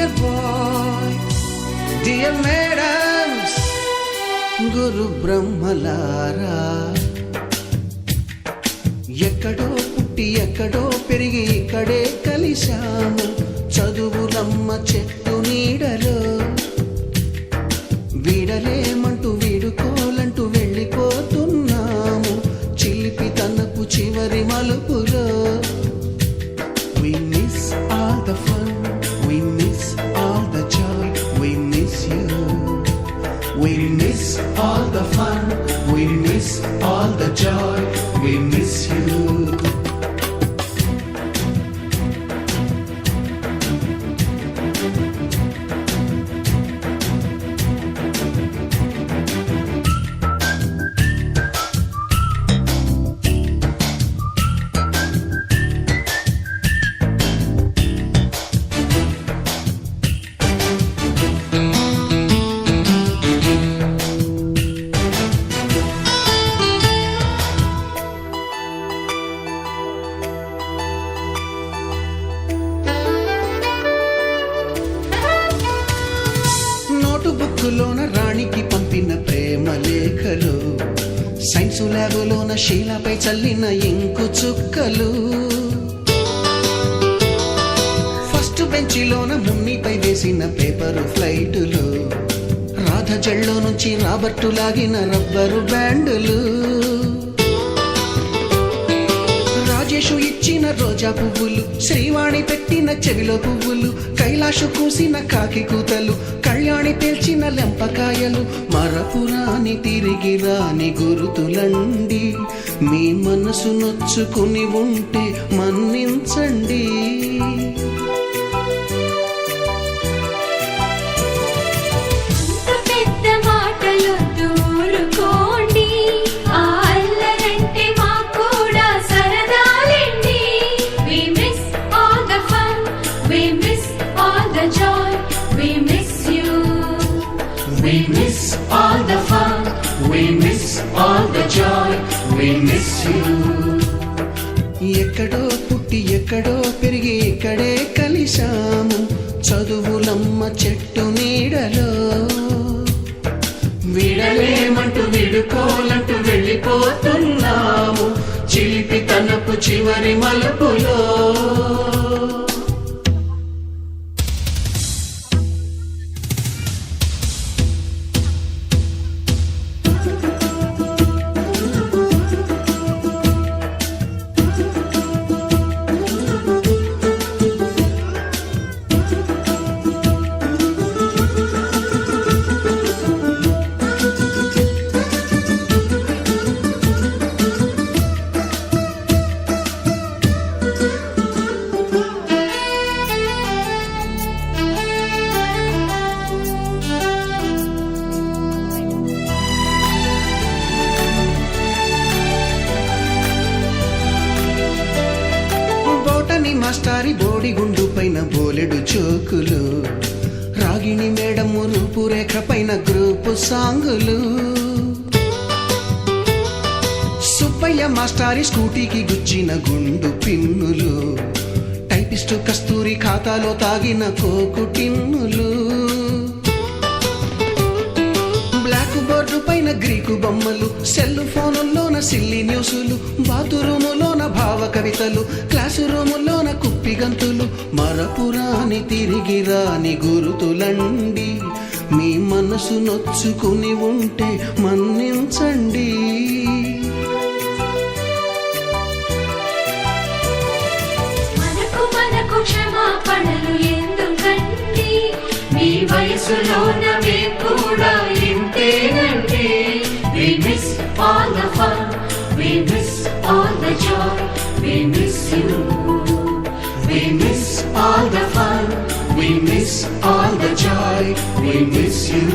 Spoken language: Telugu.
డియర్ బాయ్, డియర్ మేడమ్స్, గురు బ్రహ్మలారా, ఎక్కడో పుట్టి ఎక్కడో పెరిగి ఇక్కడే కలిశాము చదువులమ్మ చెట్టు నీడలో. వీడలేమంటూ వీడుకోలంటూ వెళ్ళిపోతున్నాము చిలిపి తనపు చివరి మలుపులో. We miss all the fun, we miss all the joy, we miss you. We miss all the fun, we miss all the joy, we miss you. బుక్కులోన రాణికి పంపిన ప్రేమ లేఖలు, సైన్సు ల్యాబులోన శీలాపై చల్లిన ఇంకు చుక్కలు, ఫస్ట్ బెంచిలోన మున్నిపై వేసిన పేపరు ఫ్లైటులు, రాధ జల్లో నుంచి రాబర్టు లాగిన రబ్బరు బ్యాండులు, రాజేషు ఇచ్చిన రోజా పువ్వులు, శ్రీవాణి పెట్టిన చెవిలో పువ్వులు, కైలాషు కూసిన కాకి కూతలు, కళ్యాణి పేల్చిన లెంపకాయలు, మరపురాని తిరిగి రాని గురుతులండి. మీ మనసు నొచ్చుకుని ఉంటే మన్నించండి. We miss all the fun, we miss all the joy, we miss you. ఎక్కడో పుట్టి ఎక్కడో పెరిగి ఇక్కడే కలిశాము చదువులమ్మ చెట్టు నీడలో. వీడలేమంటూ వీడుకోలంటూ వెళ్ళిపోతున్నాము చిలిపి తనపు చివరి మలుపులో. మాస్టారి బోడిగుండు పైన బోలెడు చోకులు, రాగిణి మేడము రూపురేఖ పైన గ్రూపు సాంగులు, సుబ్బయ్య మాస్టారి స్కూటీకి గుచ్చిన గుండు పిన్నులు, టైపిస్టు కస్తూరి ఖాతాలో తాగిన కోకు టిన్నులు, బ్లాక్ బోర్డు పైన గ్రీకు బొమ్మలు, సెల్ ఫోనుల్లోన సిల్లి న్యూసులు, బాతురూములోన భావ కవితలు, క్లాసు రూములోన కుప్పి గంతులు, మరపురాని తిరిగి రాని గురుతులండి. మీ మనసు నొచ్చుకుని ఉంటే మన్నించండి. మనకు క్షమాపణలు ఎందుకండి, మీ వయసులోన మేము కూడా ఇంతేనండి. We miss all the fun, we miss all the joy, we miss you. We miss all the fun, we miss all the joy, we miss you.